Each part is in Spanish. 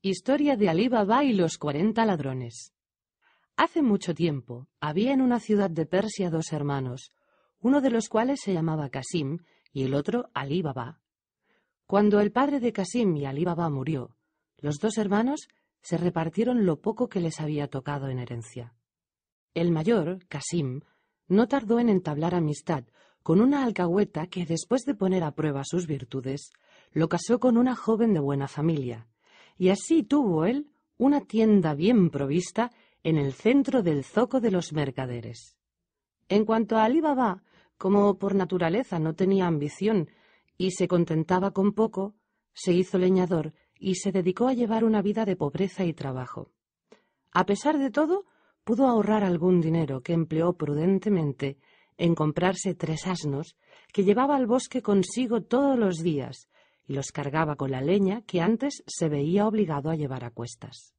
Historia de Alí Baba y los 40 ladrones. Hace mucho tiempo había en una ciudad de Persia dos hermanos, uno de los cuales se llamaba Casim y el otro Alí Baba. Cuando el padre de Casim y Alí Baba murió, los dos hermanos se repartieron lo poco que les había tocado en herencia. El mayor, Casim, no tardó en entablar amistad con una alcahueta que, después de poner a prueba sus virtudes, lo casó con una joven de buena familia, y así tuvo él una tienda bien provista en el centro del zoco de los mercaderes. En cuanto a Alí Baba, como por naturaleza no tenía ambición y se contentaba con poco, se hizo leñador y se dedicó a llevar una vida de pobreza y trabajo. A pesar de todo, pudo ahorrar algún dinero que empleó prudentemente en comprarse 3 asnos que llevaba al bosque consigo todos los días y los cargaba con la leña que antes se veía obligado a llevar a cuestas.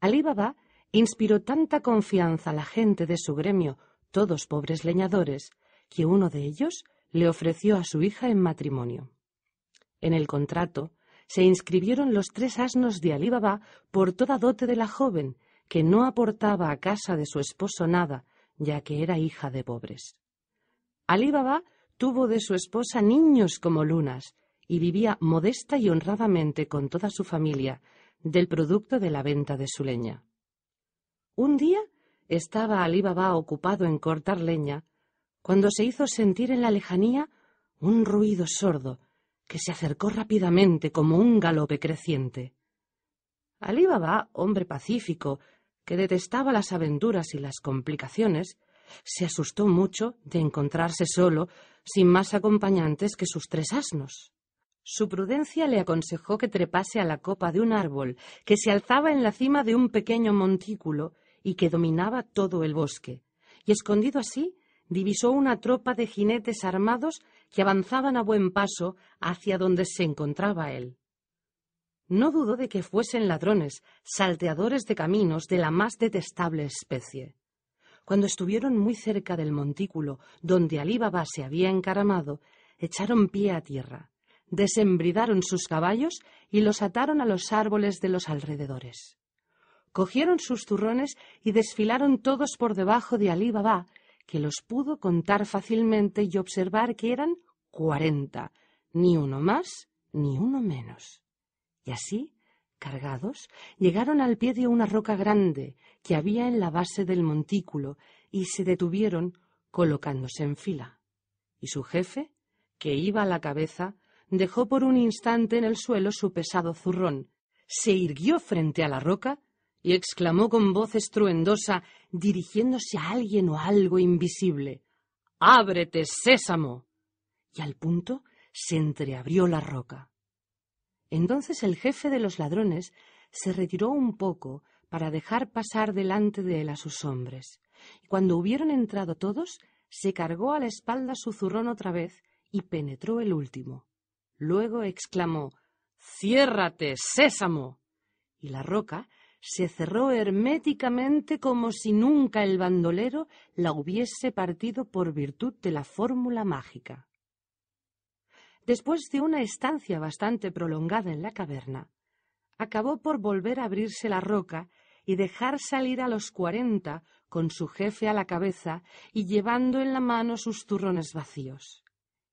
Alí Baba inspiró tanta confianza a la gente de su gremio, todos pobres leñadores, que uno de ellos le ofreció a su hija en matrimonio. En el contrato se inscribieron los 3 asnos de Alí Baba por toda dote de la joven, que no aportaba a casa de su esposo nada, ya que era hija de pobres. Alí Baba tuvo de su esposa niños como lunas y vivía modesta y honradamente con toda su familia del producto de la venta de su leña. Un día estaba Alí Baba ocupado en cortar leña cuando se hizo sentir en la lejanía un ruido sordo que se acercó rápidamente como un galope creciente. Alí Baba, hombre pacífico, que detestaba las aventuras y las complicaciones, se asustó mucho de encontrarse solo, sin más acompañantes que sus 3 asnos. Su prudencia le aconsejó que trepase a la copa de un árbol que se alzaba en la cima de un pequeño montículo y que dominaba todo el bosque, y escondido así, divisó una tropa de jinetes armados que avanzaban a buen paso hacia donde se encontraba él. No dudó de que fuesen ladrones, salteadores de caminos de la más detestable especie. Cuando estuvieron muy cerca del montículo donde Alí Baba se había encaramado, echaron pie a tierra, desembridaron sus caballos y los ataron a los árboles de los alrededores. Cogieron sus zurrones y desfilaron todos por debajo de Alí Baba, que los pudo contar fácilmente y observar que eran 40, ni uno más ni uno menos. Y así, cargados, llegaron al pie de una roca grande que había en la base del montículo y se detuvieron colocándose en fila. Y su jefe, que iba a la cabeza, dejó por un instante en el suelo su pesado zurrón, se irguió frente a la roca y exclamó con voz estruendosa, dirigiéndose a alguien o a algo invisible: «¡Ábrete, sésamo!». Y al punto se entreabrió la roca. Entonces el jefe de los ladrones se retiró un poco para dejar pasar delante de él a sus hombres, y cuando hubieron entrado todos, se cargó a la espalda su zurrón otra vez y penetró el último. Luego exclamó: «¡Ciérrate, sésamo!». Y la roca se cerró herméticamente como si nunca el bandolero la hubiese partido por virtud de la fórmula mágica. Después de una estancia bastante prolongada en la caverna, acabó por volver a abrirse la roca y dejar salir a los 40 con su jefe a la cabeza y llevando en la mano sus zurrones vacíos.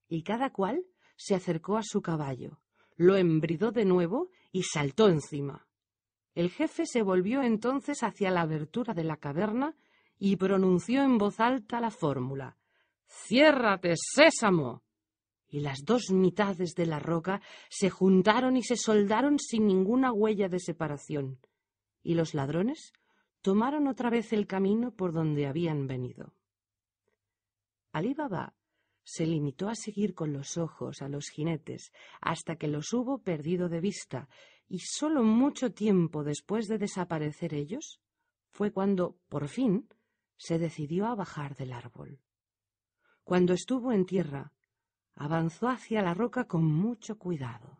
Y cada cual se acercó a su caballo, lo embridó de nuevo y saltó encima. El jefe se volvió entonces hacia la abertura de la caverna y pronunció en voz alta la fórmula: «¡Ciérrate, sésamo!». Y las 2 mitades de la roca se juntaron y se soldaron sin ninguna huella de separación, y los ladrones tomaron otra vez el camino por donde habían venido. Alí Baba se limitó a seguir con los ojos a los jinetes hasta que los hubo perdido de vista, y sólo mucho tiempo después de desaparecer ellos fue cuando, por fin, se decidió a bajar del árbol. Cuando estuvo en tierra, avanzó hacia la roca con mucho cuidado.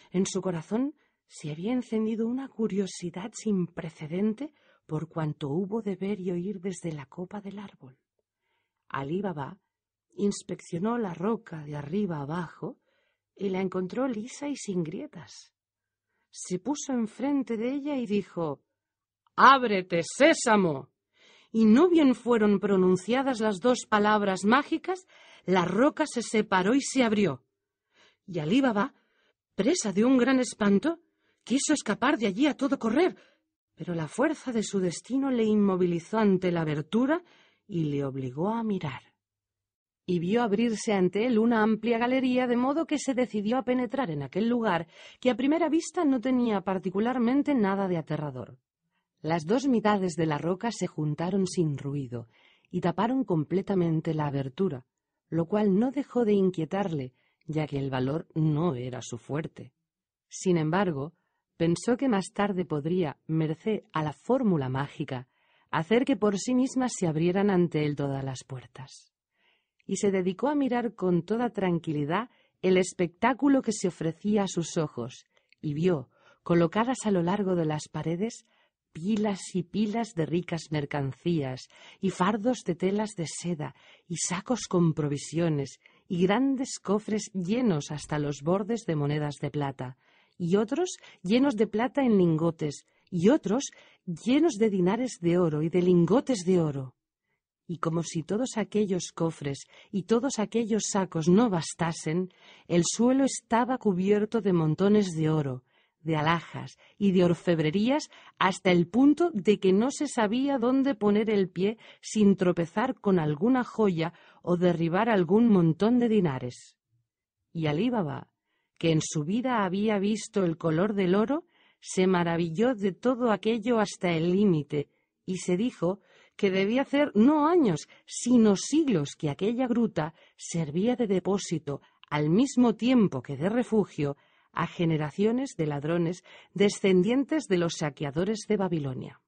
En su corazón se había encendido una curiosidad sin precedente por cuanto hubo de ver y oír desde la copa del árbol. Alí Baba inspeccionó la roca de arriba abajo y la encontró lisa y sin grietas. se puso enfrente de ella y dijo: «¡Ábrete, sésamo!». Y no bien fueron pronunciadas las dos palabras mágicas, la roca se separó y se abrió. Y Alí Baba, presa de un gran espanto, quiso escapar de allí a todo correr, pero la fuerza de su destino le inmovilizó ante la abertura y le obligó a mirar. Y vio abrirse ante él una amplia galería, de modo que se decidió a penetrar en aquel lugar, que a primera vista no tenía particularmente nada de aterrador. Las dos mitades de la roca se juntaron sin ruido y taparon completamente la abertura, lo cual no dejó de inquietarle, ya que el valor no era su fuerte. Sin embargo, pensó que más tarde podría, merced a la fórmula mágica, hacer que por sí mismas se abrieran ante él todas las puertas. Y se dedicó a mirar con toda tranquilidad el espectáculo que se ofrecía a sus ojos, y vio, colocadas a lo largo de las paredes, pilas y pilas de ricas mercancías, y fardos de telas de seda, y sacos con provisiones, y grandes cofres llenos hasta los bordes de monedas de plata, y otros llenos de plata en lingotes, y otros llenos de dinares de oro y de lingotes de oro. Y como si todos aquellos cofres y todos aquellos sacos no bastasen, el suelo estaba cubierto de montones de oro, de alhajas y de orfebrerías, hasta el punto de que no se sabía dónde poner el pie sin tropezar con alguna joya o derribar algún montón de dinares. Y Alí Baba, que en su vida había visto el color del oro, se maravilló de todo aquello hasta el límite, y se dijo que debía hacer no años, sino siglos que aquella gruta servía de depósito, al mismo tiempo que de refugio, a generaciones de ladrones descendientes de los saqueadores de Babilonia.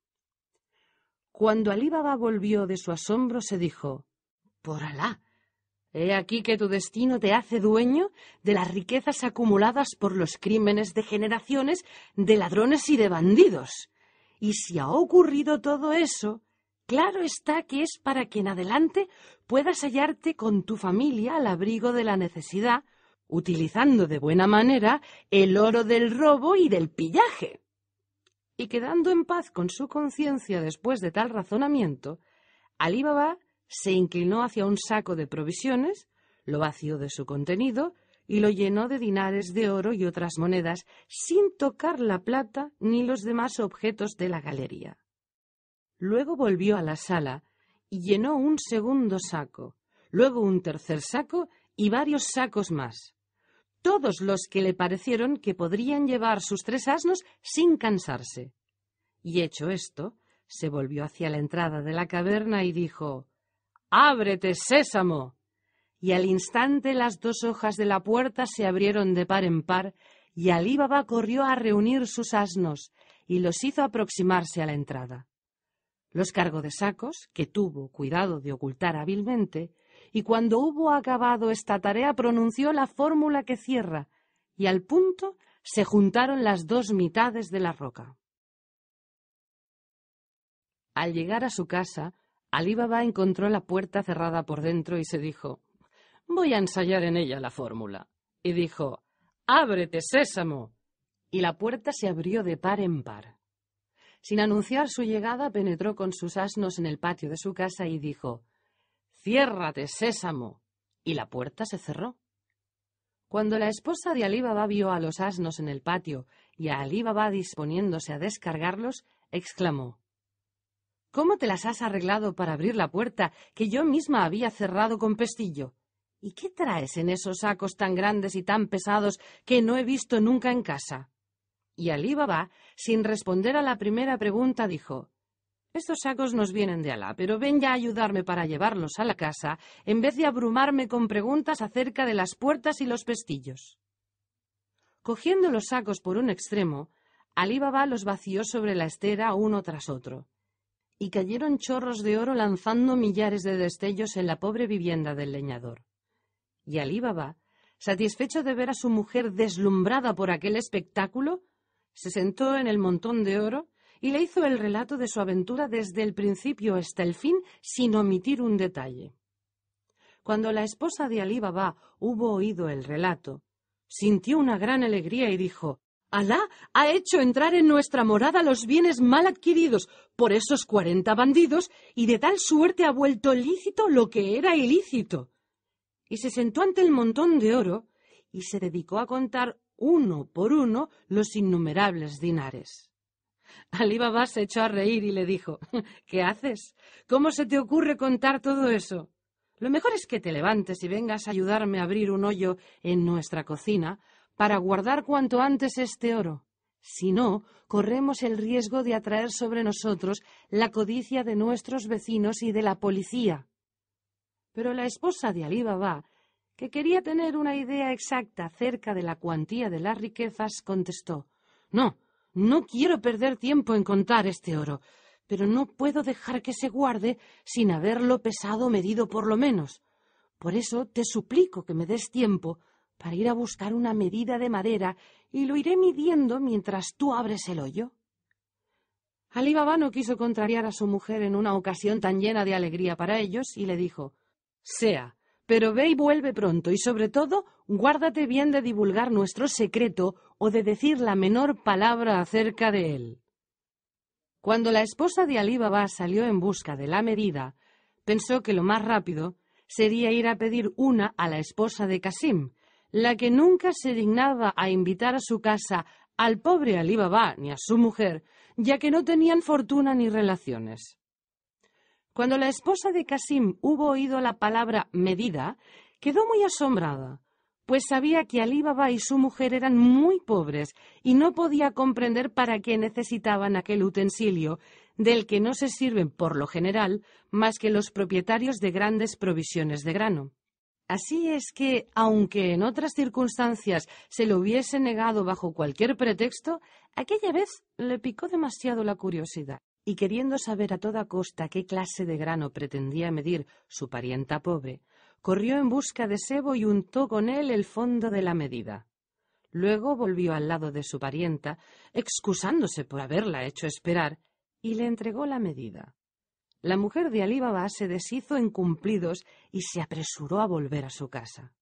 Cuando Alí Baba volvió de su asombro, se dijo: «Por Alá, he aquí que tu destino te hace dueño de las riquezas acumuladas por los crímenes de generaciones de ladrones y de bandidos. Y si ha ocurrido todo eso, claro está que es para que en adelante puedas hallarte con tu familia al abrigo de la necesidad, utilizando de buena manera el oro del robo y del pillaje». Y quedando en paz con su conciencia después de tal razonamiento, Alí Baba se inclinó hacia un saco de provisiones, lo vació de su contenido y lo llenó de dinares de oro y otras monedas, sin tocar la plata ni los demás objetos de la galería. Luego volvió a la sala y llenó un segundo saco, luego un tercer saco y varios sacos más, todos los que le parecieron que podrían llevar sus 3 asnos sin cansarse. Y hecho esto, se volvió hacia la entrada de la caverna y dijo: «¡Ábrete, sésamo!». Y al instante las 2 hojas de la puerta se abrieron de par en par, y Alí Baba corrió a reunir sus asnos y los hizo aproximarse a la entrada. Los cargó de sacos, que tuvo cuidado de ocultar hábilmente, y cuando hubo acabado esta tarea pronunció la fórmula que cierra, y al punto se juntaron las 2 mitades de la roca. Al llegar a su casa, Alí Baba encontró la puerta cerrada por dentro y se dijo: «Voy a ensayar en ella la fórmula». Y dijo: «¡Ábrete, sésamo!». Y la puerta se abrió de par en par. Sin anunciar su llegada, penetró con sus asnos en el patio de su casa y dijo: «¡Ciérrate, sésamo!». Y la puerta se cerró. Cuando la esposa de Alí Baba vio a los asnos en el patio y a Alí Baba disponiéndose a descargarlos, exclamó: «¿Cómo te las has arreglado para abrir la puerta que yo misma había cerrado con pestillo? ¿Y qué traes en esos sacos tan grandes y tan pesados que no he visto nunca en casa?». Y Alí Baba, sin responder a la primera pregunta, dijo: «Estos sacos nos vienen de Alá, pero ven ya a ayudarme para llevarlos a la casa, en vez de abrumarme con preguntas acerca de las puertas y los pestillos». Cogiendo los sacos por un extremo, Alí Baba los vació sobre la estera uno tras otro, y cayeron chorros de oro lanzando millares de destellos en la pobre vivienda del leñador. Y Alí Baba, satisfecho de ver a su mujer deslumbrada por aquel espectáculo, se sentó en el montón de oro y le hizo el relato de su aventura desde el principio hasta el fin, sin omitir un detalle. Cuando la esposa de Alí Baba hubo oído el relato, sintió una gran alegría y dijo: Alá ha hecho entrar en nuestra morada los bienes mal adquiridos por esos 40 bandidos y de tal suerte ha vuelto lícito lo que era ilícito. Y se sentó ante el montón de oro y se dedicó a contar uno por uno los innumerables dinares. Alí Baba se echó a reír y le dijo: «¿Qué haces? ¿Cómo se te ocurre contar todo eso? Lo mejor es que te levantes y vengas a ayudarme a abrir un hoyo en nuestra cocina para guardar cuanto antes este oro. Si no, corremos el riesgo de atraer sobre nosotros la codicia de nuestros vecinos y de la policía». Pero la esposa de Alí Baba, que quería tener una idea exacta acerca de la cuantía de las riquezas, contestó: No quiero perder tiempo en contar este oro, pero no puedo dejar que se guarde sin haberlo pesado o medido por lo menos. Por eso te suplico que me des tiempo para ir a buscar una medida de madera y lo iré midiendo mientras tú abres el hoyo. Alí Baba no quiso contrariar a su mujer en una ocasión tan llena de alegría para ellos y le dijo: «Sea, pero ve y vuelve pronto y sobre todo guárdate bien de divulgar nuestro secreto o de decir la menor palabra acerca de él». Cuando la esposa de Alí Baba salió en busca de la medida, pensó que lo más rápido sería ir a pedir una a la esposa de Casim, la que nunca se dignaba a invitar a su casa al pobre Alí Baba ni a su mujer, ya que no tenían fortuna ni relaciones. Cuando la esposa de Casim hubo oído la palabra medida, quedó muy asombrada, pues sabía que Alí Baba y su mujer eran muy pobres y no podía comprender para qué necesitaban aquel utensilio, del que no se sirven por lo general más que los propietarios de grandes provisiones de grano. Así es que, aunque en otras circunstancias se lo hubiese negado bajo cualquier pretexto, aquella vez le picó demasiado la curiosidad, y queriendo saber a toda costa qué clase de grano pretendía medir su parienta pobre, corrió en busca de sebo y untó con él el fondo de la medida. Luego volvió al lado de su parienta, excusándose por haberla hecho esperar, y le entregó la medida. La mujer de Alí Baba se deshizo en cumplidos y se apresuró a volver a su casa.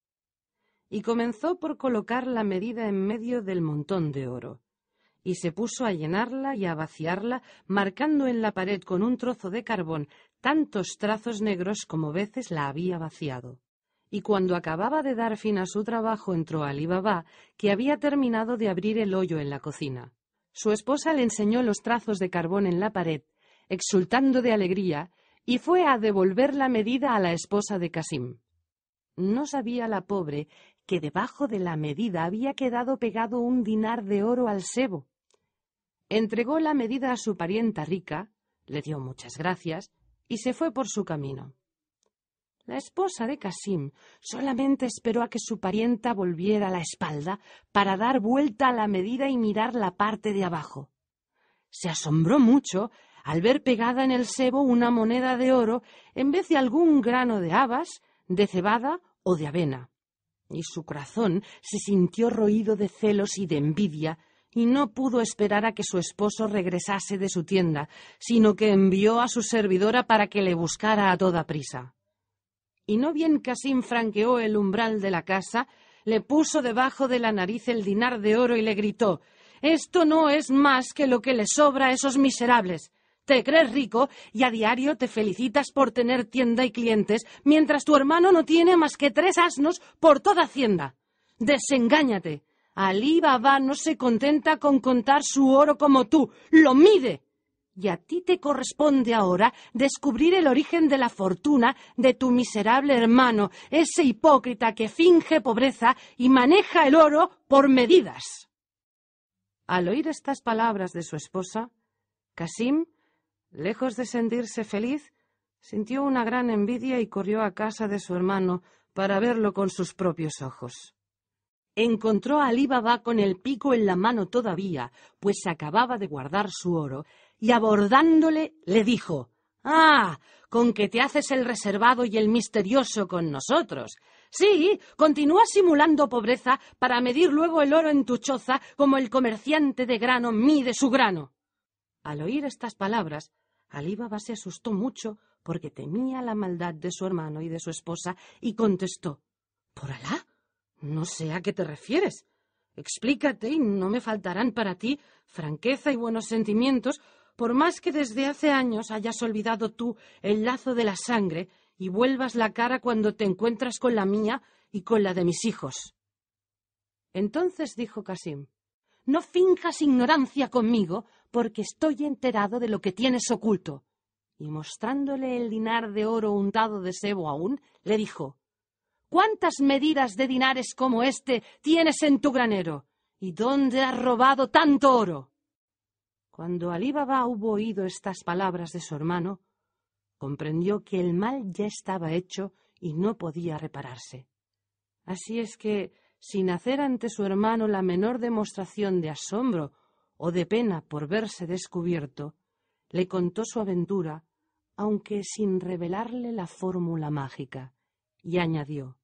Y comenzó por colocar la medida en medio del montón de oro, y se puso a llenarla y a vaciarla, marcando en la pared con un trozo de carbón tantos trazos negros como veces la había vaciado. Y cuando acababa de dar fin a su trabajo, entró Alí Baba, que había terminado de abrir el hoyo en la cocina. Su esposa le enseñó los trazos de carbón en la pared, exultando de alegría, y fue a devolver la medida a la esposa de Casim. No sabía la pobre que debajo de la medida había quedado pegado un dinar de oro al sebo. Entregó la medida a su parienta rica, le dio muchas gracias y se fue por su camino. La esposa de Casim solamente esperó a que su parienta volviera la espalda para dar vuelta a la medida y mirar la parte de abajo. Se asombró mucho al ver pegada en el sebo una moneda de oro en vez de algún grano de habas, de cebada o de avena. Y su corazón se sintió roído de celos y de envidia, y no pudo esperar a que su esposo regresase de su tienda, sino que envió a su servidora para que le buscara a toda prisa. Y no bien Casim franqueó el umbral de la casa, le puso debajo de la nariz el dinar de oro y le gritó: «Esto no es más que lo que les sobra a esos miserables. Te crees rico y a diario te felicitas por tener tienda y clientes, mientras tu hermano no tiene más que 3 asnos por toda Hacienda. Desengáñate. Alí Baba no se contenta con contar su oro como tú, lo mide. Y a ti te corresponde ahora descubrir el origen de la fortuna de tu miserable hermano, ese hipócrita que finge pobreza y maneja el oro por medidas». Al oír estas palabras de su esposa, Casim, lejos de sentirse feliz, sintió una gran envidia y corrió a casa de su hermano para verlo con sus propios ojos. Encontró a Alí Baba con el pico en la mano todavía, pues acababa de guardar su oro, y abordándole le dijo: «¡Ah! Con que te haces el reservado y el misterioso con nosotros. Sí, continúa simulando pobreza para medir luego el oro en tu choza como el comerciante de grano mide su grano». Al oír estas palabras, Alí Baba se asustó mucho porque temía la maldad de su hermano y de su esposa y contestó: «¿Por Alá? No sé a qué te refieres. Explícate y no me faltarán para ti franqueza y buenos sentimientos, por más que desde hace años hayas olvidado tú el lazo de la sangre y vuelvas la cara cuando te encuentras con la mía y con la de mis hijos. Entonces dijo Casim: no finjas ignorancia conmigo, porque estoy enterado de lo que tienes oculto. Y mostrándole el dinar de oro untado de sebo aún, le dijo: ¿cuántas medidas de dinares como este tienes en tu granero? ¿Y dónde has robado tanto oro? Cuando Alí Baba hubo oído estas palabras de su hermano, comprendió que el mal ya estaba hecho y no podía repararse. Así es que, sin hacer ante su hermano la menor demostración de asombro o de pena por verse descubierto, le contó su aventura, aunque sin revelarle la fórmula mágica, y añadió: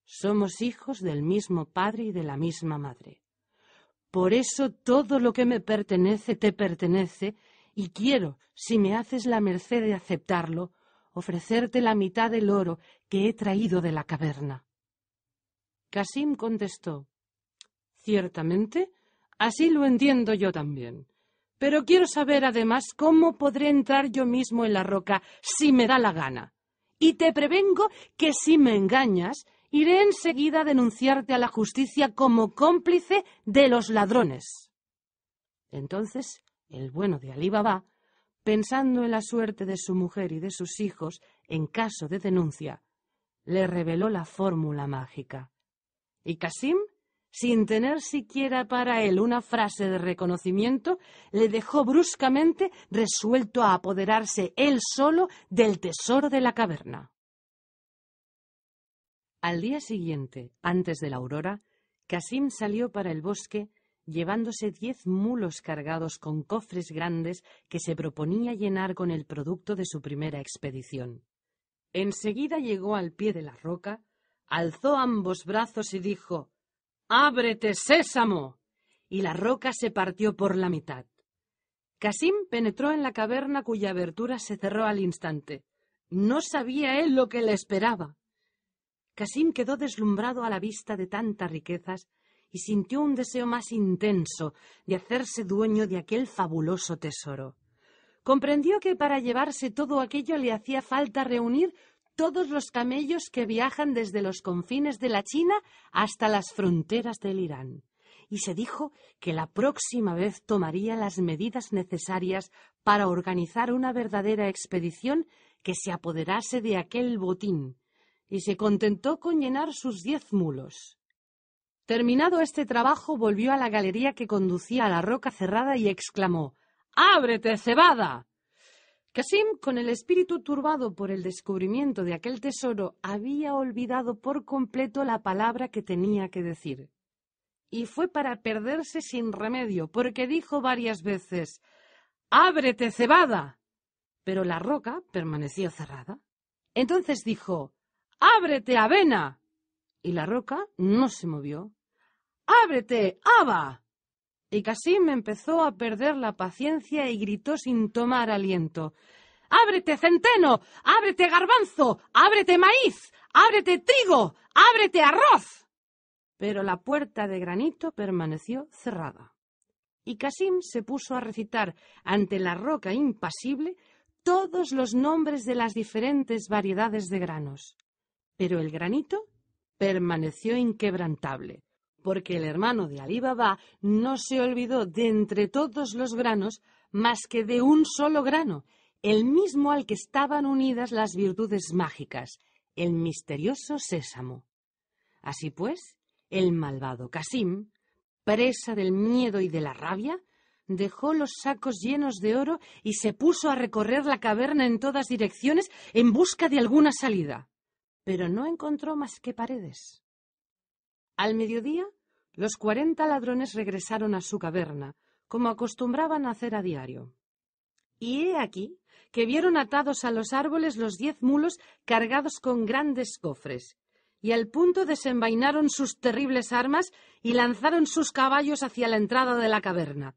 somos hijos del mismo padre y de la misma madre. Por eso todo lo que me pertenece te pertenece, y quiero, si me haces la merced de aceptarlo, ofrecerte la mitad del oro que he traído de la caverna. Casim contestó: ciertamente, así lo entiendo yo también. Pero quiero saber además cómo podré entrar yo mismo en la roca si me da la gana. Y te prevengo que si me engañas, iré enseguida a denunciarte a la justicia como cómplice de los ladrones. Entonces el bueno de Alí Baba, pensando en la suerte de su mujer y de sus hijos en caso de denuncia, le reveló la fórmula mágica. Y Casim, sin tener siquiera para él una frase de reconocimiento, le dejó bruscamente resuelto a apoderarse él solo del tesoro de la caverna. Al día siguiente, antes de la aurora, Casim salió para el bosque, llevándose 10 mulos cargados con cofres grandes que se proponía llenar con el producto de su primera expedición. Enseguida llegó al pie de la roca, alzó ambos brazos y dijo: «¡Ábrete, sésamo!», y la roca se partió por la mitad. Casim penetró en la caverna, cuya abertura se cerró al instante. No sabía él lo que le esperaba. Casim quedó deslumbrado a la vista de tantas riquezas y sintió un deseo más intenso de hacerse dueño de aquel fabuloso tesoro. Comprendió que para llevarse todo aquello le hacía falta reunir todos los camellos que viajan desde los confines de la China hasta las fronteras del Irán, y se dijo que la próxima vez tomaría las medidas necesarias para organizar una verdadera expedición que se apoderase de aquel botín, y se contentó con llenar sus 10 mulos. Terminado este trabajo, volvió a la galería que conducía a la roca cerrada y exclamó: «¡Ábrete, cebada!». Casim, con el espíritu turbado por el descubrimiento de aquel tesoro, había olvidado por completo la palabra que tenía que decir. Y fue para perderse sin remedio, porque dijo varias veces: «¡Ábrete, cebada!». Pero la roca permaneció cerrada. Entonces dijo: «¡Ábrete, avena!». Y la roca no se movió. «¡Ábrete, haba!». Y Casim empezó a perder la paciencia y gritó sin tomar aliento: «¡Ábrete, centeno! ¡Ábrete, garbanzo! ¡Ábrete, maíz! ¡Ábrete, trigo! ¡Ábrete, arroz!». Pero la puerta de granito permaneció cerrada. Y Casim se puso a recitar ante la roca impasible todos los nombres de las diferentes variedades de granos. Pero el granito permaneció inquebrantable, porque el hermano de Alí Baba no se olvidó de entre todos los granos más que de un solo grano, el mismo al que estaban unidas las virtudes mágicas, el misterioso sésamo. Así pues, el malvado Casim, presa del miedo y de la rabia, dejó los sacos llenos de oro y se puso a recorrer la caverna en todas direcciones en busca de alguna salida, pero no encontró más que paredes. Al mediodía, los 40 ladrones regresaron a su caverna, como acostumbraban a hacer a diario. Y he aquí que vieron atados a los árboles los 10 mulos cargados con grandes cofres, y al punto desenvainaron sus terribles armas y lanzaron sus caballos hacia la entrada de la caverna.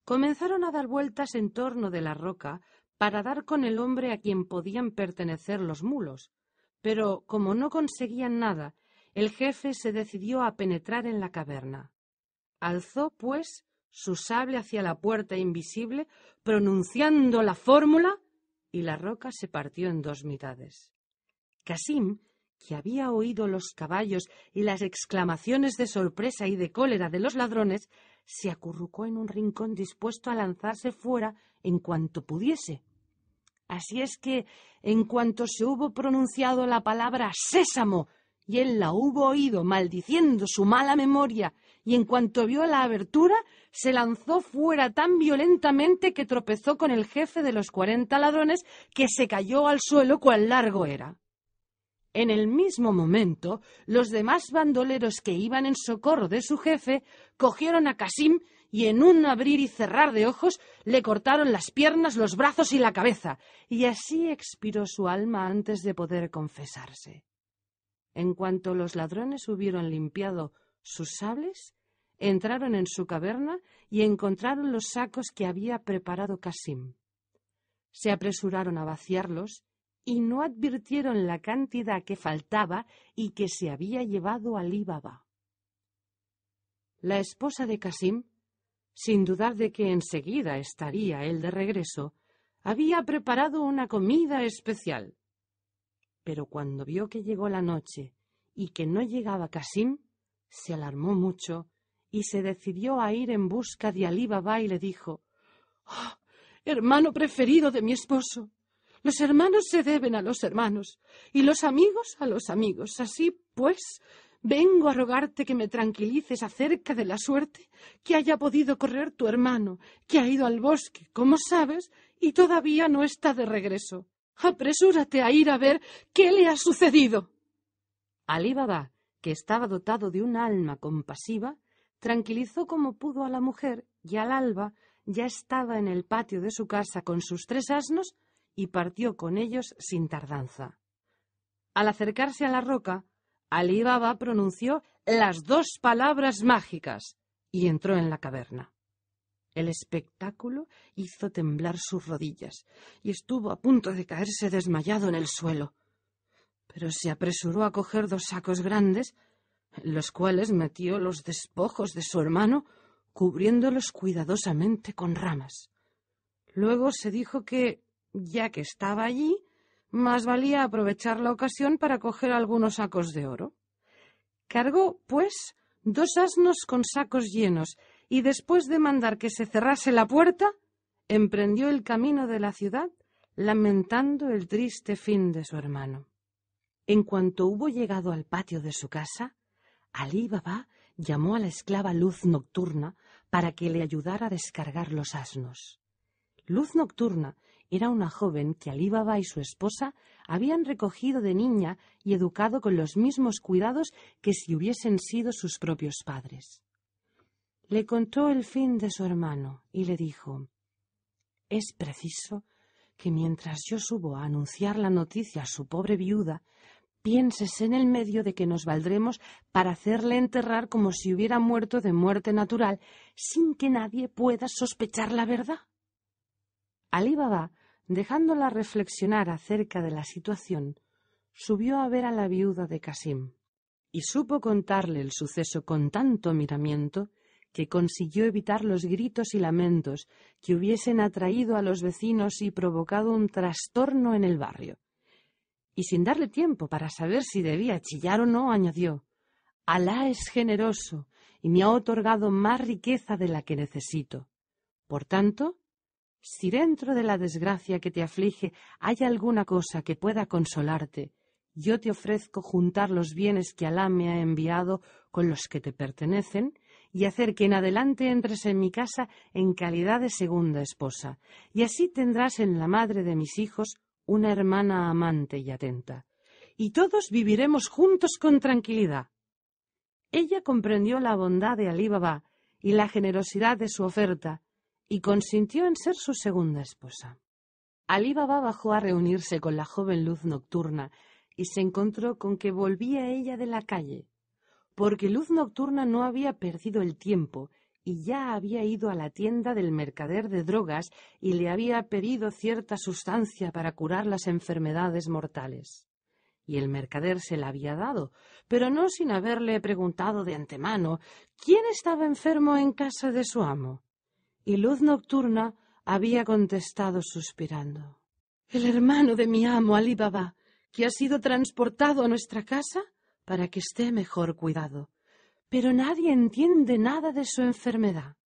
Comenzaron a dar vueltas en torno de la roca para dar con el hombre a quien podían pertenecer los mulos, pero como no conseguían nada, el jefe se decidió a penetrar en la caverna. Alzó, pues, su sable hacia la puerta invisible, pronunciando la fórmula, y la roca se partió en dos mitades. Casim, que había oído los caballos y las exclamaciones de sorpresa y de cólera de los ladrones, se acurrucó en un rincón dispuesto a lanzarse fuera en cuanto pudiese. Así es que, en cuanto se hubo pronunciado la palabra «Sésamo», y él la hubo oído maldiciendo su mala memoria, y en cuanto vio la abertura, se lanzó fuera tan violentamente que tropezó con el jefe de los 40 ladrones, que se cayó al suelo cuán largo era. En el mismo momento, los demás bandoleros que iban en socorro de su jefe cogieron a Casim y en un abrir y cerrar de ojos le cortaron las piernas, los brazos y la cabeza, y así expiró su alma antes de poder confesarse. En cuanto los ladrones hubieron limpiado sus sables, entraron en su caverna y encontraron los sacos que había preparado Casim. Se apresuraron a vaciarlos y no advirtieron la cantidad que faltaba y que se había llevado Alí Baba. La esposa de Casim, sin dudar de que enseguida estaría él de regreso, había preparado una comida especial. Pero cuando vio que llegó la noche y que no llegaba Casim, se alarmó mucho y se decidió a ir en busca de Alí Baba y le dijo: «¡Oh, hermano preferido de mi esposo! Los hermanos se deben a los hermanos y los amigos a los amigos. Así pues, vengo a rogarte que me tranquilices acerca de la suerte que haya podido correr tu hermano, que ha ido al bosque, como sabes, y todavía no está de regreso. Apresúrate a ir a ver qué le ha sucedido». Alí Baba, que estaba dotado de un alma compasiva, tranquilizó como pudo a la mujer y al alba ya estaba en el patio de su casa con sus 3 asnos y partió con ellos sin tardanza. Al acercarse a la roca, Alí Baba pronunció las 2 palabras mágicas y entró en la caverna. El espectáculo hizo temblar sus rodillas y estuvo a punto de caerse desmayado en el suelo. Pero se apresuró a coger 2 sacos grandes, en los cuales metió los despojos de su hermano, cubriéndolos cuidadosamente con ramas. Luego se dijo que, ya que estaba allí, más valía aprovechar la ocasión para coger algunos sacos de oro. Cargó, pues, 2 asnos con sacos llenos, y después de mandar que se cerrase la puerta, emprendió el camino de la ciudad, lamentando el triste fin de su hermano. En cuanto hubo llegado al patio de su casa, Alí Baba llamó a la esclava Luz Nocturna para que le ayudara a descargar los asnos. Luz Nocturna era una joven que Alí Baba y su esposa habían recogido de niña y educado con los mismos cuidados que si hubiesen sido sus propios padres. Le contó el fin de su hermano y le dijo: «Es preciso que mientras yo subo a anunciar la noticia a su pobre viuda, pienses en el medio de que nos valdremos para hacerle enterrar como si hubiera muerto de muerte natural, sin que nadie pueda sospechar la verdad». Alí Baba, dejándola reflexionar acerca de la situación, subió a ver a la viuda de Casim y supo contarle el suceso con tanto miramiento que consiguió evitar los gritos y lamentos que hubiesen atraído a los vecinos y provocado un trastorno en el barrio. Y sin darle tiempo para saber si debía chillar o no, añadió: «Alá es generoso y me ha otorgado más riqueza de la que necesito. Por tanto, si dentro de la desgracia que te aflige hay alguna cosa que pueda consolarte, yo te ofrezco juntar los bienes que Alá me ha enviado con los que te pertenecen y hacer que en adelante entres en mi casa en calidad de segunda esposa, y así tendrás en la madre de mis hijos una hermana amante y atenta, y todos viviremos juntos con tranquilidad». Ella comprendió la bondad de Alí Baba y la generosidad de su oferta, y consintió en ser su segunda esposa. Alí Baba bajó a reunirse con la joven Luz Nocturna y se encontró con que volvía ella de la calle, porque Luz Nocturna no había perdido el tiempo y ya había ido a la tienda del mercader de drogas y le había pedido cierta sustancia para curar las enfermedades mortales. y el mercader se la había dado, pero no sin haberle preguntado de antemano quién estaba enfermo en casa de su amo. Y Luz Nocturna había contestado suspirando: «El hermano de mi amo, Alí Baba, que ha sido transportado a nuestra casa para que esté mejor cuidado. Pero nadie entiende nada de su enfermedad».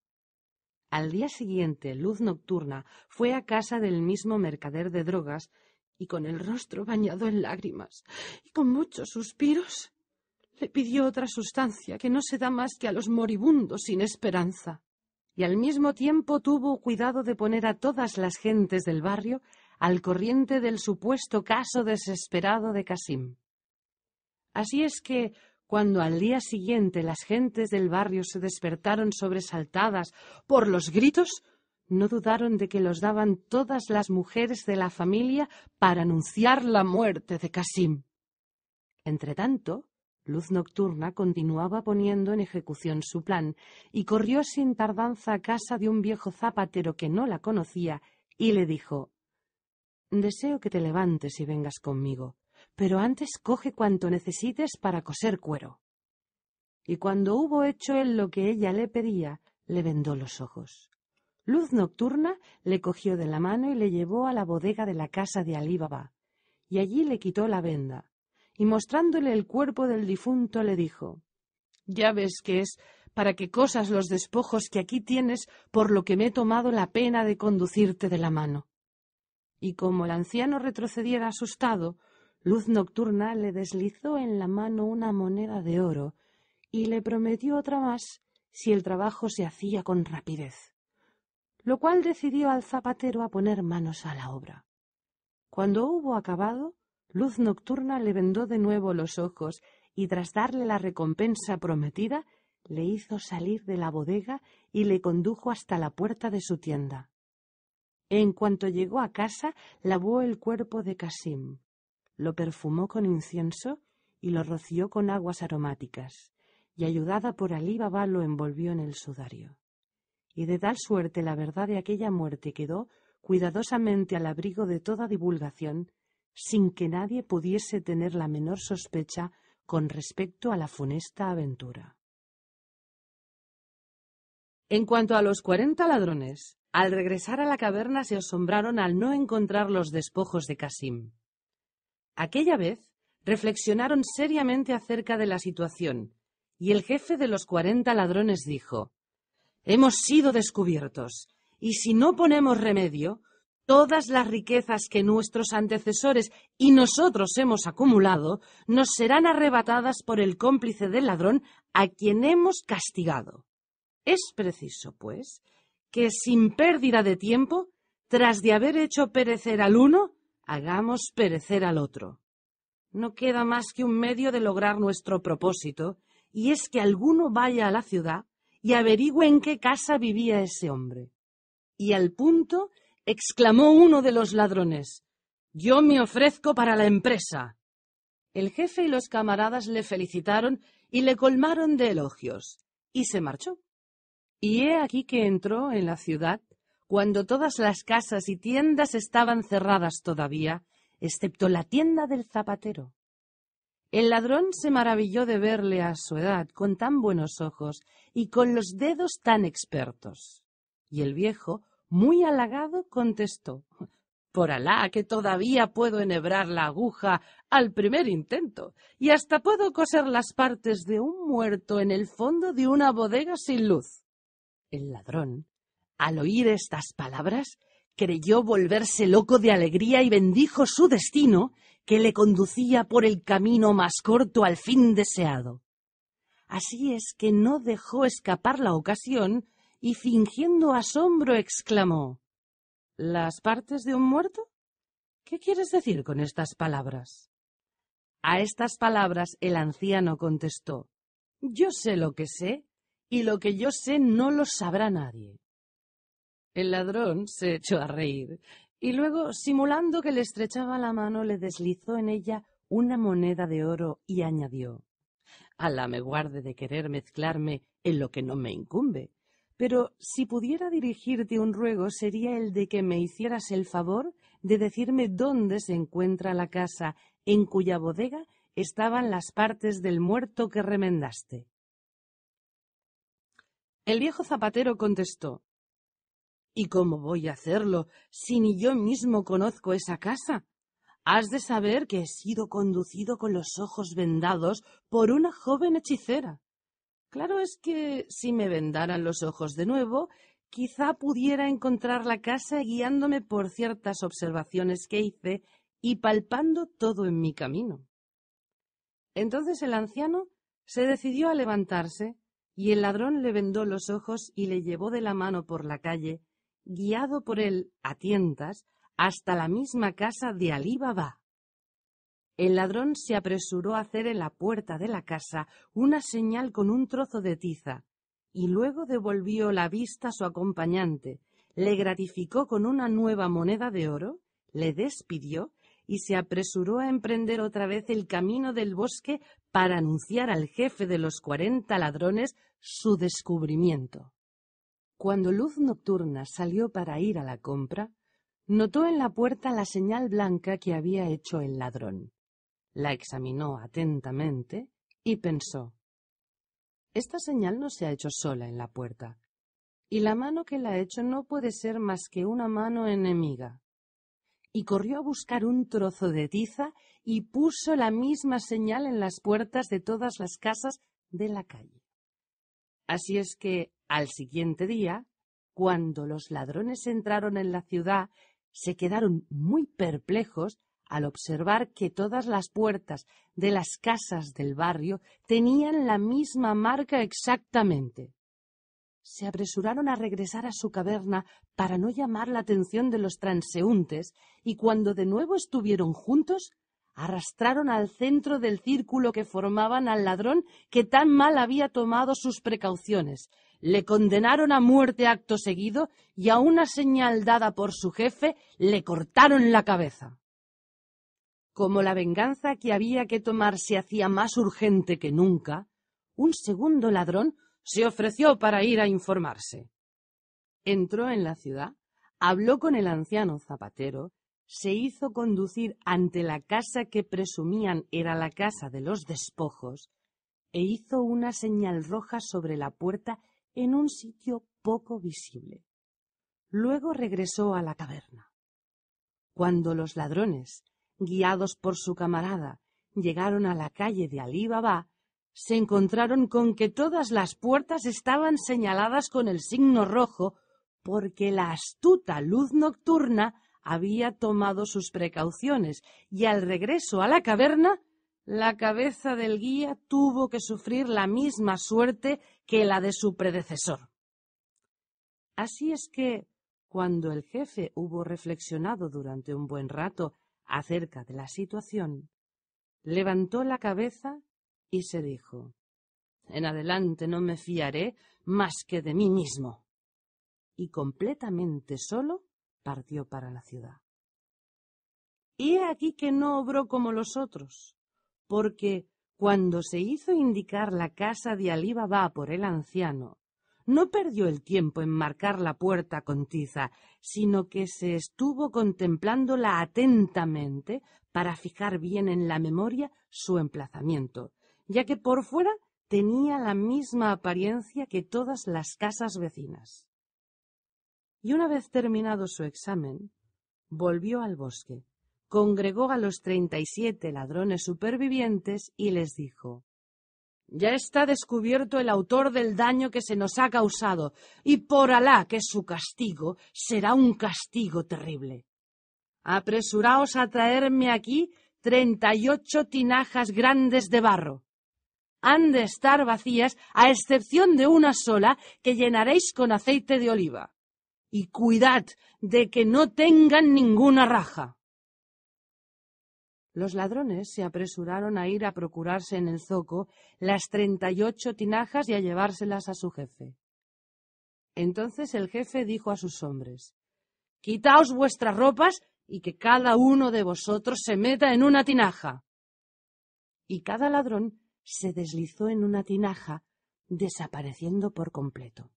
Al día siguiente, Luz Nocturna fue a casa del mismo mercader de drogas y, con el rostro bañado en lágrimas y con muchos suspiros, le pidió otra sustancia que no se da más que a los moribundos sin esperanza. Y al mismo tiempo tuvo cuidado de poner a todas las gentes del barrio al corriente del supuesto caso desesperado de Casim. Así es que, cuando al día siguiente las gentes del barrio se despertaron sobresaltadas por los gritos, no dudaron de que los daban todas las mujeres de la familia para anunciar la muerte de Casim. Entretanto, Luz Nocturna continuaba poniendo en ejecución su plan y corrió sin tardanza a casa de un viejo zapatero que no la conocía y le dijo: «Deseo que te levantes y vengas conmigo, pero antes coge cuanto necesites para coser cuero». Y cuando hubo hecho él lo que ella le pedía, le vendó los ojos. Luz Nocturna le cogió de la mano y le llevó a la bodega de la casa de Alí Baba, y allí le quitó la venda, y mostrándole el cuerpo del difunto le dijo: «Ya ves que es para que cosas los despojos que aquí tienes, por lo que me he tomado la pena de conducirte de la mano». Y como el anciano retrocediera asustado, Luz Nocturna le deslizó en la mano una moneda de oro y le prometió otra más si el trabajo se hacía con rapidez, lo cual decidió al zapatero a poner manos a la obra. Cuando hubo acabado, Luz Nocturna le vendó de nuevo los ojos y, tras darle la recompensa prometida, le hizo salir de la bodega y le condujo hasta la puerta de su tienda. En cuanto llegó a casa, lavó el cuerpo de Casim, lo perfumó con incienso y lo roció con aguas aromáticas, y ayudada por Alí Baba lo envolvió en el sudario. Y de tal suerte la verdad de aquella muerte quedó cuidadosamente al abrigo de toda divulgación, sin que nadie pudiese tener la menor sospecha con respecto a la funesta aventura. En cuanto a los 40 ladrones, al regresar a la caverna se asombraron al no encontrar los despojos de Casim. Aquella vez reflexionaron seriamente acerca de la situación, y el jefe de los 40 ladrones dijo: «Hemos sido descubiertos, y si no ponemos remedio, todas las riquezas que nuestros antecesores y nosotros hemos acumulado nos serán arrebatadas por el cómplice del ladrón a quien hemos castigado. Es preciso, pues, que sin pérdida de tiempo, tras de haber hecho perecer al uno, hagamos perecer al otro. No queda más que un medio de lograr nuestro propósito, y es que alguno vaya a la ciudad y averigüe en qué casa vivía ese hombre». Y al punto exclamó uno de los ladrones: «Yo me ofrezco para la empresa». El jefe y los camaradas le felicitaron y le colmaron de elogios, y se marchó. Y he aquí que entró en la ciudad cuando todas las casas y tiendas estaban cerradas todavía, excepto la tienda del zapatero. El ladrón se maravilló de verle a su edad con tan buenos ojos y con los dedos tan expertos. Y el viejo, muy halagado, contestó: «Por Alá, que todavía puedo enhebrar la aguja al primer intento, y hasta puedo coser las partes de un muerto en el fondo de una bodega sin luz». El ladrón, al oír estas palabras, creyó volverse loco de alegría y bendijo su destino, que le conducía por el camino más corto al fin deseado. Así es que no dejó escapar la ocasión y, fingiendo asombro, exclamó: «¿Las partes de un muerto? ¿Qué quieres decir con estas palabras?». A estas palabras el anciano contestó: «Yo sé lo que sé, y lo que yo sé no lo sabrá nadie». El ladrón se echó a reír, y luego, simulando que le estrechaba la mano, le deslizó en ella una moneda de oro y añadió: «Alá me guarde de querer mezclarme en lo que no me incumbe, pero si pudiera dirigirte un ruego sería el de que me hicieras el favor de decirme dónde se encuentra la casa en cuya bodega estaban las partes del muerto que remendaste. El viejo zapatero contestó: ¿Y cómo voy a hacerlo si ni yo mismo conozco esa casa? Has de saber que he sido conducido con los ojos vendados por una joven hechicera. Claro es que si me vendaran los ojos de nuevo, quizá pudiera encontrar la casa guiándome por ciertas observaciones que hice y palpando todo en mi camino. Entonces el anciano se decidió a levantarse, y el ladrón le vendó los ojos y le llevó de la mano por la calle, guiado por él a tientas, hasta la misma casa de Alí Baba. El ladrón se apresuró a hacer en la puerta de la casa una señal con un trozo de tiza, y luego devolvió la vista a su acompañante, le gratificó con una nueva moneda de oro, le despidió y se apresuró a emprender otra vez el camino del bosque para anunciar al jefe de los 40 ladrones su descubrimiento. Cuando Luz Nocturna salió para ir a la compra, notó en la puerta la señal blanca que había hecho el ladrón. La examinó atentamente y pensó: esta señal no se ha hecho sola en la puerta, y la mano que la ha hecho no puede ser más que una mano enemiga. Y corrió a buscar un trozo de tiza y puso la misma señal en las puertas de todas las casas de la calle. Así es que, al siguiente día, cuando los ladrones entraron en la ciudad, se quedaron muy perplejos al observar que todas las puertas de las casas del barrio tenían la misma marca exactamente. Se apresuraron a regresar a su caverna para no llamar la atención de los transeúntes, y cuando de nuevo estuvieron juntos, arrastraron al centro del círculo que formaban al ladrón que tan mal había tomado sus precauciones. Le condenaron a muerte acto seguido y a una señal dada por su jefe le cortaron la cabeza. Como la venganza que había que tomar se hacía más urgente que nunca, un segundo ladrón se ofreció para ir a informarse. Entró en la ciudad, habló con el anciano zapatero, se hizo conducir ante la casa que presumían era la casa de los despojos, e hizo una señal roja sobre la puerta en un sitio poco visible. Luego regresó a la caverna. Cuando los ladrones, guiados por su camarada, llegaron a la calle de Alí Baba, se encontraron con que todas las puertas estaban señaladas con el signo rojo, porque la astuta Luz Nocturna había tomado sus precauciones, y al regreso a la caverna, la cabeza del guía tuvo que sufrir la misma suerte que la de su predecesor. Así es que, cuando el jefe hubo reflexionado durante un buen rato acerca de la situación, levantó la cabeza y se dijo: en adelante no me fiaré más que de mí mismo. Y completamente solo partió para la ciudad. Y he aquí que no obró como los otros, porque cuando se hizo indicar la casa de Alí Baba por el anciano, no perdió el tiempo en marcar la puerta con tiza, sino que se estuvo contemplándola atentamente para fijar bien en la memoria su emplazamiento, ya que por fuera tenía la misma apariencia que todas las casas vecinas. Y una vez terminado su examen, volvió al bosque, congregó a los 37 ladrones supervivientes y les dijo: ya está descubierto el autor del daño que se nos ha causado, y por Alá que su castigo será un castigo terrible. Apresuraos a traerme aquí 38 tinajas grandes de barro. Han de estar vacías, a excepción de una sola que llenaréis con aceite de oliva. Y cuidad de que no tengan ninguna raja. Los ladrones se apresuraron a ir a procurarse en el zoco las 38 tinajas y a llevárselas a su jefe. Entonces el jefe dijo a sus hombres: quitaos vuestras ropas y que cada uno de vosotros se meta en una tinaja. Y cada ladrón se deslizó en una tinaja, desapareciendo por completo.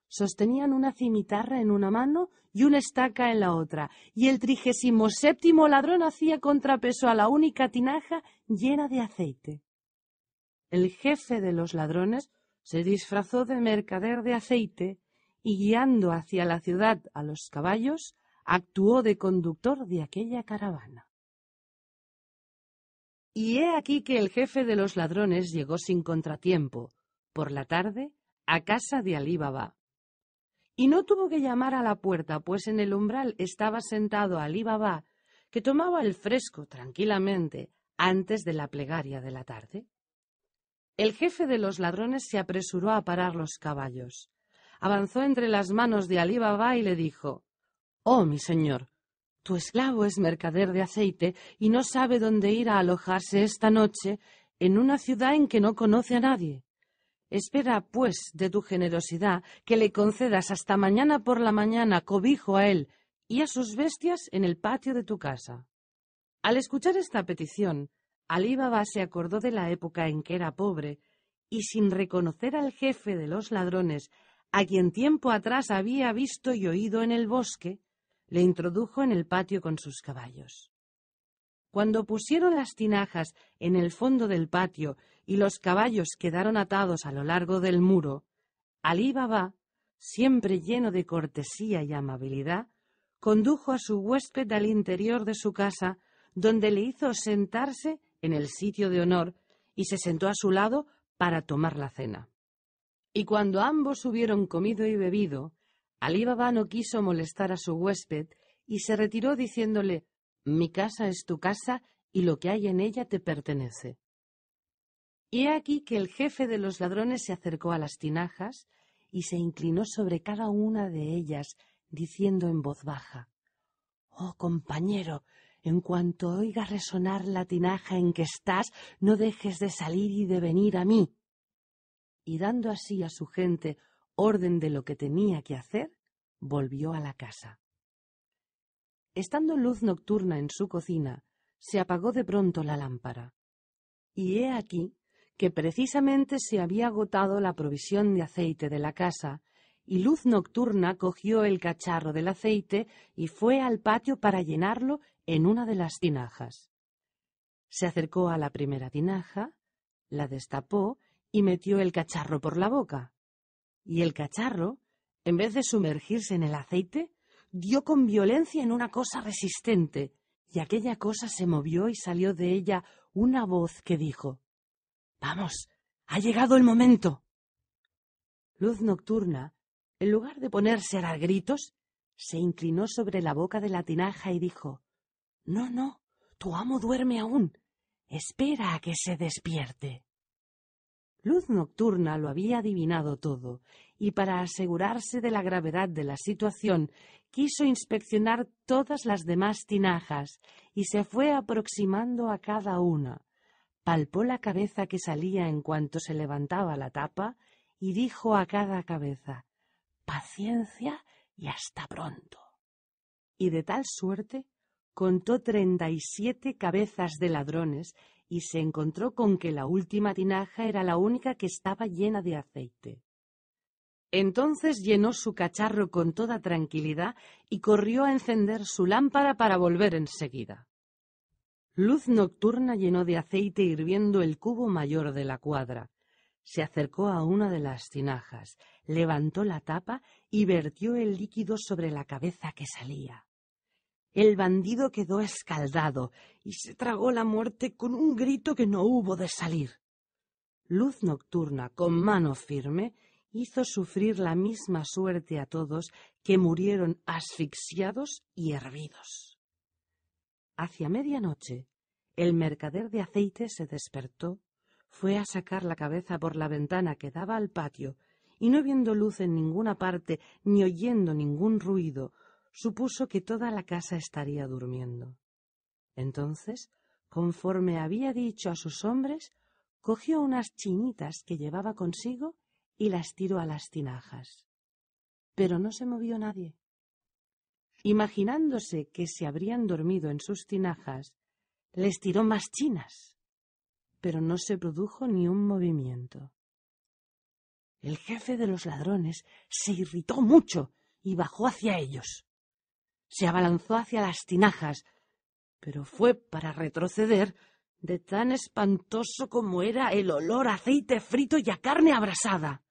sostenían una cimitarra en una mano y una estaca en la otra, y el 37º ladrón hacía contrapeso a la única tinaja llena de aceite. El jefe de los ladrones se disfrazó de mercader de aceite y, guiando hacia la ciudad a los caballos, actuó de conductor de aquella caravana. Y he aquí que el jefe de los ladrones llegó sin contratiempo, por la tarde, a casa de Alí Baba. Y no tuvo que llamar a la puerta, pues en el umbral estaba sentado Alí Baba, que tomaba el fresco tranquilamente antes de la plegaria de la tarde. El jefe de los ladrones se apresuró a parar los caballos. Avanzó entre las manos de Alí Baba y le dijo: «Oh, mi señor, tu esclavo es mercader de aceite y no sabe dónde ir a alojarse esta noche en una ciudad en que no conoce a nadie. Espera, pues, de tu generosidad que le concedas hasta mañana por la mañana cobijo a él y a sus bestias en el patio de tu casa». Al escuchar esta petición, Alí Baba se acordó de la época en que era pobre y, sin reconocer al jefe de los ladrones, a quien tiempo atrás había visto y oído en el bosque, le introdujo en el patio con sus caballos. Cuando pusieron las tinajas en el fondo del patio y los caballos quedaron atados a lo largo del muro, Alí Baba, siempre lleno de cortesía y amabilidad, condujo a su huésped al interior de su casa, donde le hizo sentarse en el sitio de honor y se sentó a su lado para tomar la cena. Y cuando ambos hubieron comido y bebido, Alí Baba no quiso molestar a su huésped y se retiró diciéndole: «Mi casa es tu casa y lo que hay en ella te pertenece». Y he aquí que el jefe de los ladrones se acercó a las tinajas y se inclinó sobre cada una de ellas, diciendo en voz baja: «Oh, compañero, en cuanto oigas resonar la tinaja en que estás, no dejes de salir y de venir a mí». Y dando así a su gente orden de lo que tenía que hacer, volvió a la casa. Estando luz nocturna en su cocina, se apagó de pronto la lámpara. Y he aquí que precisamente se había agotado la provisión de aceite de la casa, y Luz Nocturna cogió el cacharro del aceite y fue al patio para llenarlo en una de las tinajas. Se acercó a la primera tinaja, la destapó y metió el cacharro por la boca. Y el cacharro, en vez de sumergirse en el aceite, dio con violencia en una cosa resistente, y aquella cosa se movió y salió de ella una voz que dijo: «Vamos, ha llegado el momento». Luz Nocturna, en lugar de ponerse a dar gritos, se inclinó sobre la boca de la tinaja y dijo: «No, no, tu amo duerme aún. Espera a que se despierte». Luz Nocturna lo había adivinado todo, y para asegurarse de la gravedad de la situación, quiso inspeccionar todas las demás tinajas, y se fue aproximando a cada una. Palpó la cabeza que salía en cuanto se levantaba la tapa, y dijo a cada cabeza: «Paciencia y hasta pronto». Y de tal suerte contó 37 cabezas de ladrones, y se encontró con que la última tinaja era la única que estaba llena de aceite. Entonces llenó su cacharro con toda tranquilidad y corrió a encender su lámpara para volver enseguida. Luz Nocturna llenó de aceite hirviendo el cubo mayor de la cuadra. Se acercó a una de las tinajas, levantó la tapa y vertió el líquido sobre la cabeza que salía. El bandido quedó escaldado y se tragó la muerte con un grito que no hubo de salir. Luz Nocturna, con mano firme, hizo sufrir la misma suerte a todos, que murieron asfixiados y hervidos. Hacia medianoche, el mercader de aceite se despertó, fue a sacar la cabeza por la ventana que daba al patio, y no viendo luz en ninguna parte ni oyendo ningún ruido, supuso que toda la casa estaría durmiendo. Entonces, conforme había dicho a sus hombres, cogió unas chinitas que llevaba consigo y las tiró a las tinajas. Pero no se movió nadie. Imaginándose que se habrían dormido en sus tinajas, les tiró más chinas, pero no se produjo ni un movimiento. el jefe de los ladrones se irritó mucho y bajó hacia ellos. Se abalanzó hacia las tinajas, pero fue para retroceder de tan espantoso como era el olor a aceite frito y a carne abrasada.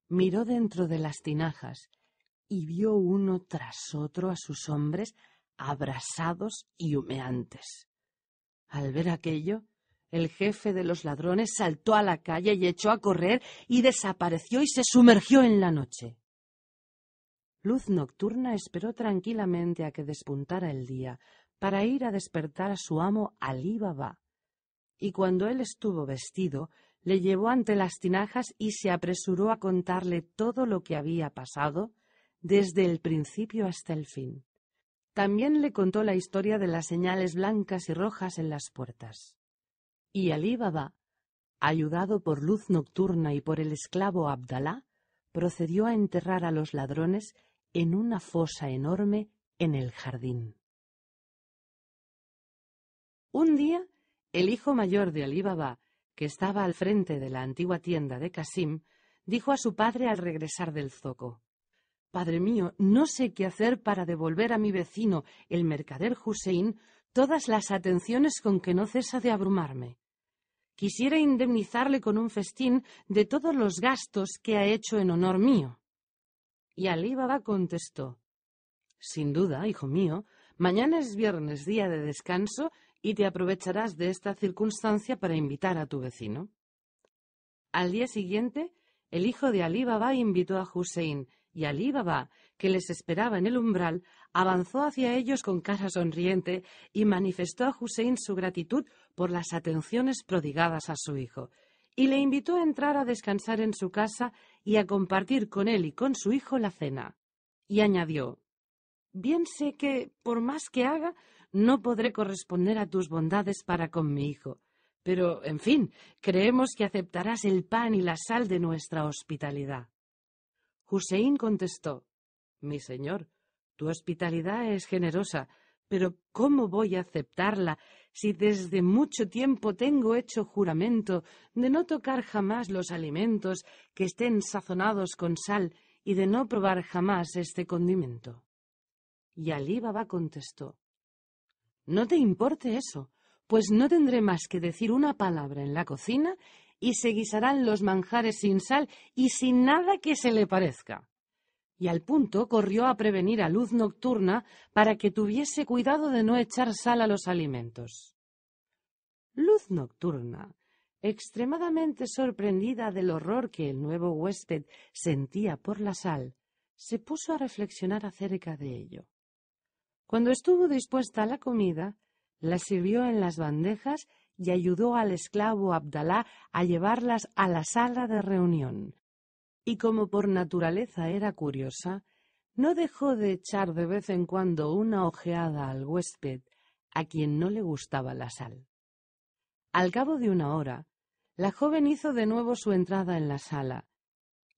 Miró dentro de las tinajas y vio uno tras otro a sus hombres abrasados y humeantes. Al ver aquello, el jefe de los ladrones saltó a la calle y echó a correr y desapareció y se sumergió en la noche. Luz Nocturna esperó tranquilamente a que despuntara el día para ir a despertar a su amo Alí Baba, y cuando él estuvo vestido, le llevó ante las tinajas y se apresuró a contarle todo lo que había pasado desde el principio hasta el fin. También le contó la historia de las señales blancas y rojas en las puertas. Y Alí Baba, ayudado por Luz Nocturna y por el esclavo Abdalá, procedió a enterrar a los ladrones en una fosa enorme en el jardín. Un día, el hijo mayor de Alí Baba, que estaba al frente de la antigua tienda de Casim, dijo a su padre al regresar del zoco: «Padre mío, no sé qué hacer para devolver a mi vecino, el mercader Hussein, todas las atenciones con que no cesa de abrumarme. Quisiera indemnizarle con un festín de todos los gastos que ha hecho en honor mío». Y Alí Baba contestó: «Sin duda, hijo mío, mañana es viernes, día de descanso, y te aprovecharás de esta circunstancia para invitar a tu vecino». Al día siguiente, el hijo de Alí Baba invitó a Hussein, y Alí Baba, que les esperaba en el umbral, avanzó hacia ellos con cara sonriente y manifestó a Hussein su gratitud por las atenciones prodigadas a su hijo, y le invitó a entrar a descansar en su casa y a compartir con él y con su hijo la cena. Y añadió: «Bien sé que, por más que haga, no podré corresponder a tus bondades para con mi hijo, pero, en fin, creemos que aceptarás el pan y la sal de nuestra hospitalidad». Hussein contestó: «Mi señor, tu hospitalidad es generosa, pero ¿cómo voy a aceptarla si desde mucho tiempo tengo hecho juramento de no tocar jamás los alimentos que estén sazonados con sal y de no probar jamás este condimento?» Y Alí Baba contestó: «No te importe eso, pues no tendré más que decir una palabra en la cocina y se guisarán los manjares sin sal y sin nada que se le parezca». Y al punto corrió a prevenir a Luz Nocturna para que tuviese cuidado de no echar sal a los alimentos. Luz Nocturna, extremadamente sorprendida del horror que el nuevo huésped sentía por la sal, se puso a reflexionar acerca de ello. Cuando estuvo dispuesta la comida, la sirvió en las bandejas y ayudó al esclavo Abdalá a llevarlas a la sala de reunión. Y como por naturaleza era curiosa, no dejó de echar de vez en cuando una ojeada al huésped, a quien no le gustaba la sal. Al cabo de una hora, la joven hizo de nuevo su entrada en la sala,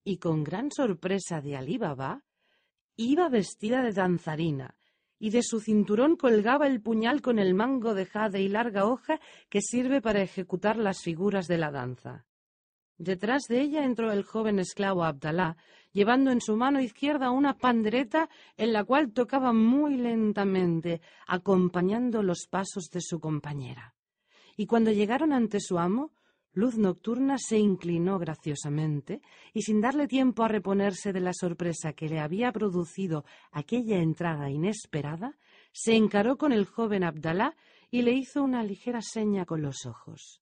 y con gran sorpresa de Alí Baba, iba vestida de danzarina, y de su cinturón colgaba el puñal con el mango de jade y larga hoja que sirve para ejecutar las figuras de la danza. Detrás de ella entró el joven esclavo Abdalá, llevando en su mano izquierda una pandereta en la cual tocaba muy lentamente, acompañando los pasos de su compañera. Y cuando llegaron ante su amo, Luz Nocturna se inclinó graciosamente y, sin darle tiempo a reponerse de la sorpresa que le había producido aquella entrada inesperada, se encaró con el joven Abdalá y le hizo una ligera seña con los ojos.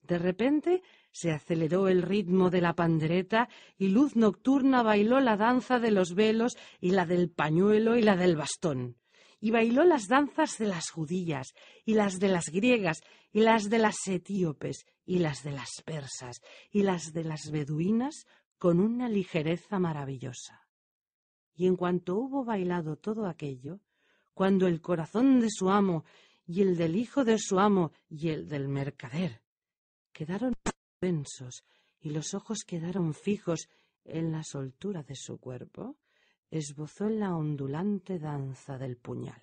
De repente se aceleró el ritmo de la pandereta y Luz Nocturna bailó la danza de los velos y la del pañuelo y la del bastón. Y bailó las danzas de las judías, y las de las griegas, y las de las etíopes, y las de las persas, y las de las beduinas, con una ligereza maravillosa. Y en cuanto hubo bailado todo aquello, cuando el corazón de su amo, y el del hijo de su amo, y el del mercader quedaron tensos, y los ojos quedaron fijos en la soltura de su cuerpo, esbozó la ondulante danza del puñal.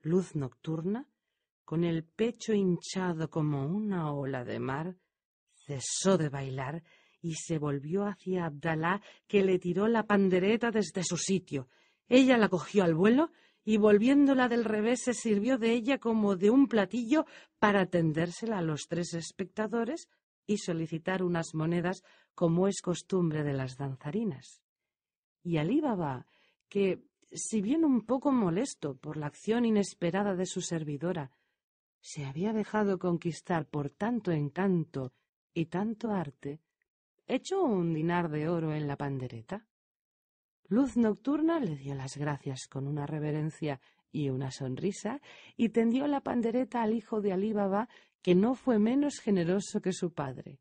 Luz Nocturna, con el pecho hinchado como una ola de mar, cesó de bailar y se volvió hacia Abdalá, que le tiró la pandereta desde su sitio. Ella la cogió al vuelo y, volviéndola del revés, se sirvió de ella como de un platillo para tendérsela a los 3 espectadores y solicitar unas monedas, como es costumbre de las danzarinas. Y Alí Baba, que, si bien un poco molesto por la acción inesperada de su servidora, se había dejado conquistar por tanto encanto y tanto arte, echó un dinar de oro en la pandereta. Luz Nocturna le dio las gracias con una reverencia y una sonrisa y tendió la pandereta al hijo de Alí Baba, que no fue menos generoso que su padre.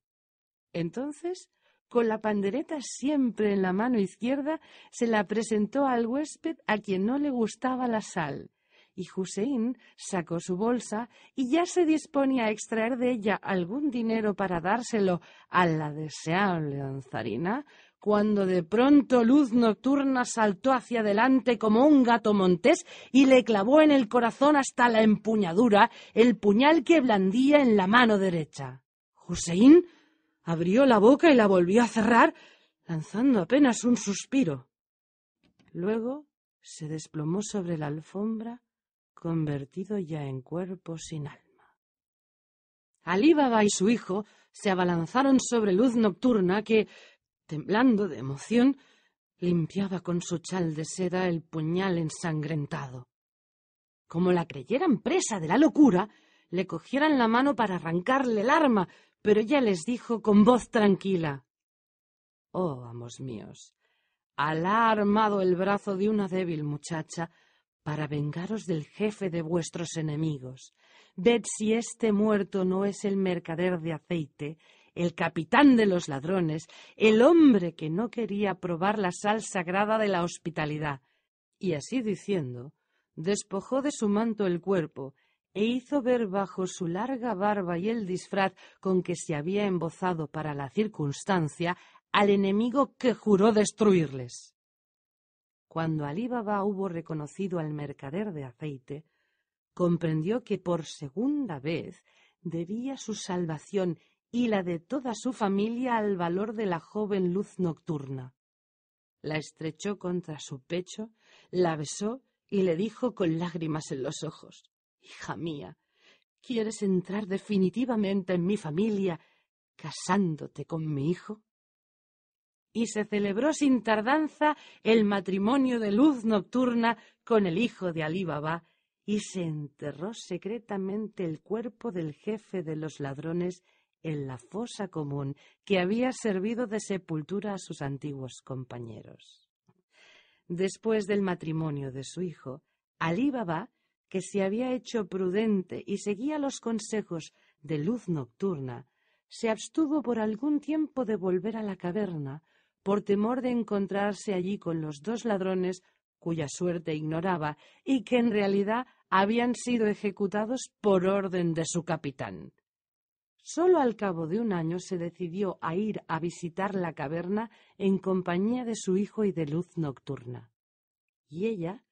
Entonces, con la pandereta siempre en la mano izquierda, se la presentó al huésped, a quien no le gustaba la sal, y Husein sacó su bolsa y ya se disponía a extraer de ella algún dinero para dárselo a la deseable danzarina, cuando de pronto Luz Nocturna saltó hacia adelante como un gato montés y le clavó en el corazón hasta la empuñadura el puñal que blandía en la mano derecha. Husein abrió la boca y la volvió a cerrar, lanzando apenas un suspiro. Luego se desplomó sobre la alfombra, convertido ya en cuerpo sin alma. Alí Baba y su hijo se abalanzaron sobre Luz Nocturna, que, temblando de emoción, limpiaba con su chal de seda el puñal ensangrentado. Como la creyeran presa de la locura, le cogieran la mano para arrancarle el arma, pero ella les dijo con voz tranquila: «Oh, amos míos, Alá ha armado el brazo de una débil muchacha para vengaros del jefe de vuestros enemigos. Ved si este muerto no es el mercader de aceite, el capitán de los ladrones, el hombre que no quería probar la sal sagrada de la hospitalidad». Y así diciendo, despojó de su manto el cuerpo e hizo ver bajo su larga barba y el disfraz con que se había embozado para la circunstancia al enemigo que juró destruirles. Cuando Alí Baba hubo reconocido al mercader de aceite, comprendió que por segunda vez debía su salvación y la de toda su familia al valor de la joven Luz Nocturna. La estrechó contra su pecho, la besó y le dijo con lágrimas en los ojos: «Hija mía, ¿quieres entrar definitivamente en mi familia casándote con mi hijo?». Y se celebró sin tardanza el matrimonio de Luz Nocturna con el hijo de Alí Baba, y se enterró secretamente el cuerpo del jefe de los ladrones en la fosa común que había servido de sepultura a sus antiguos compañeros. Después del matrimonio de su hijo, Alí Baba, que se había hecho prudente y seguía los consejos de Luz Nocturna, se abstuvo por algún tiempo de volver a la caverna, por temor de encontrarse allí con los 2 ladrones cuya suerte ignoraba y que en realidad habían sido ejecutados por orden de su capitán. Solo al cabo de un año se decidió a ir a visitar la caverna en compañía de su hijo y de Luz Nocturna. Y ella,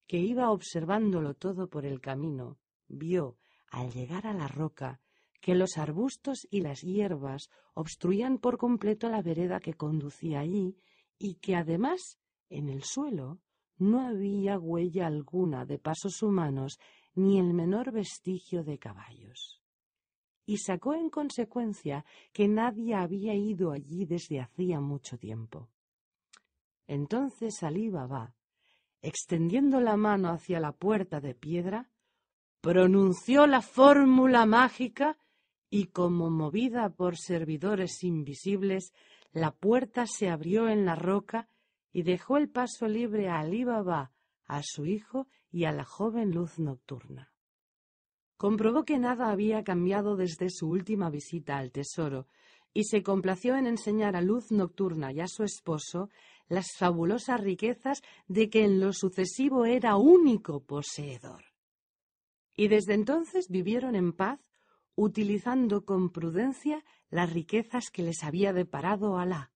que iba observándolo todo por el camino, vio, al llegar a la roca, que los arbustos y las hierbas obstruían por completo la vereda que conducía allí, y que además, en el suelo, no había huella alguna de pasos humanos ni el menor vestigio de caballos. Y sacó en consecuencia que nadie había ido allí desde hacía mucho tiempo. Entonces Alí Baba, extendiendo la mano hacia la puerta de piedra, pronunció la fórmula mágica y, como movida por servidores invisibles, la puerta se abrió en la roca y dejó el paso libre a Alí Baba, a su hijo y a la joven Luz Nocturna. Comprobó que nada había cambiado desde su última visita al tesoro y se complació en enseñar a Luz Nocturna y a su esposo las fabulosas riquezas de que en lo sucesivo era único poseedor. Y desde entonces vivieron en paz, utilizando con prudencia las riquezas que les había deparado Alá.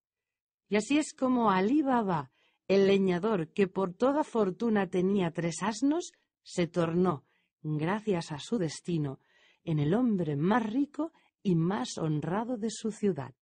Y así es como Alí Baba, el leñador que por toda fortuna tenía 3 asnos, se tornó, gracias a su destino, en el hombre más rico y más honrado de su ciudad.